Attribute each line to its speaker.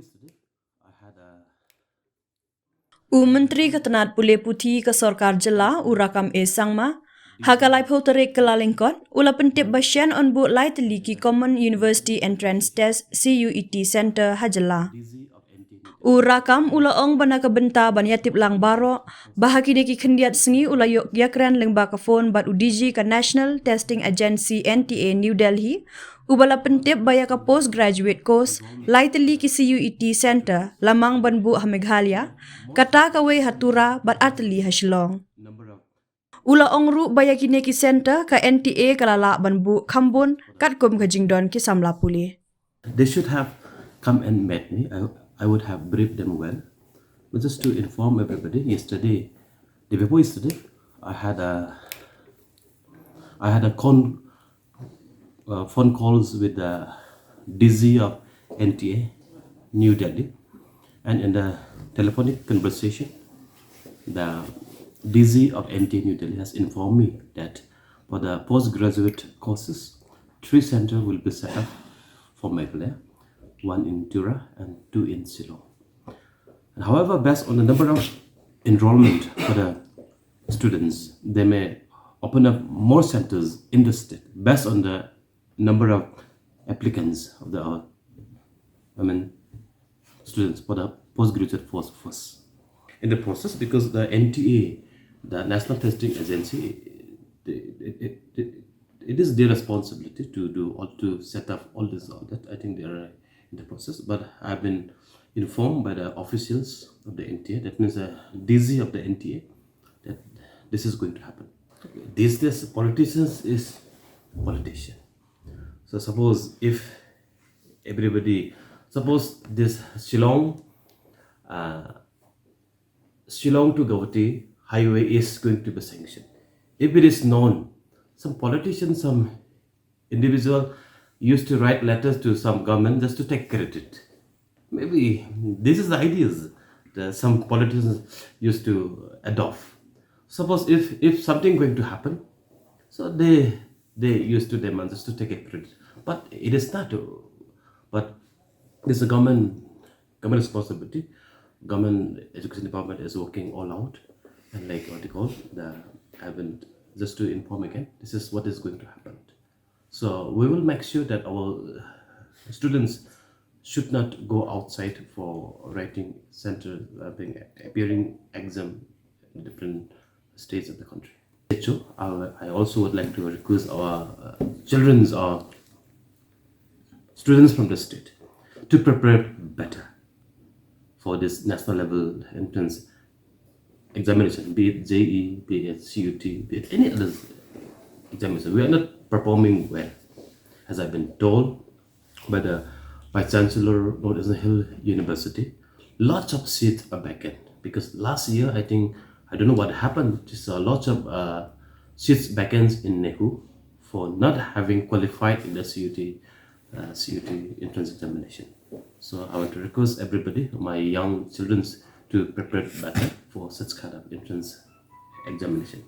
Speaker 1: yesterday, I had a
Speaker 2: Menteri Ketenat Pule Putih ke Sarkar Jylla Rakkam sangma hagalai phautarek kelalengkot ula pentip basyan on bu lai tylli Common University Entrance Test CUET Center Jylla.
Speaker 1: busy of NTN.
Speaker 2: Rakkam ula ong bana ke benta ban yatip lang baro bahagi ki kendiat sengi ula yok yakran lengba ka phone bat udiji ka National Testing Agency NTA New Delhi ubala pentip baya ka postgraduate course lai tylli ki CUET Center lamang ban bu Meghalaya kata kawe hatura bat atli Shillong.
Speaker 1: Number of
Speaker 2: Ula ongru baya kini ki center ka NTA kalala ban bu Khambun kat kum ka jingdon ki samla puli.
Speaker 1: they should have come and met me. I would have briefed them well. But just to inform everybody, yesterday, the day before yesterday, I had a phone calls with the DG of NTA New Delhi, and in the telephonic conversation, the DG of NTA New Delhi has informed me that for the postgraduate courses, 3 centers will be set up for Meghalaya, 1 in Jylla and 2 in Syllad. And however, based on the number of enrollment for the students, they may open up more centers in the state based on the number of applicants of the students for the postgraduate course. In the process, because the NTA, the National Testing Agency, it is their responsibility to set up all that. I think they are in the process, but I've been informed by the officials of the NTA, that means the DG of the NTA, that this is going to happen. These days, politicians is politician. So suppose if suppose this Shillong to Guwahati highway is going to be sanctioned. If it is known, some politicians, some individual used to write letters to some government just to take credit. Maybe this is the ideas that some politicians used to adopt. Suppose if something going to happen, so they used to demand just to take a credit. But it is not. But it's a government responsibility. Government education department is working all out, and like what they call just to inform again, this is what is going to happen. So we will make sure that our students should not go outside for writing center, appearing exam in different states of the country. I also would like to request our children's or students from the state to prepare better for this national level entrance examination, be it JE, be it CUT, be it any other examination. We are not performing well, as I've been told by the Vice Chancellor of Northeastern Hill University. Lots of seats are vacant because last year I don't know what happened. Just lots of seats vacant in Nehu for not having qualified in the CUT entrance examination. So I want to request everybody, my young children, to prepare better for such kind of entrance examination.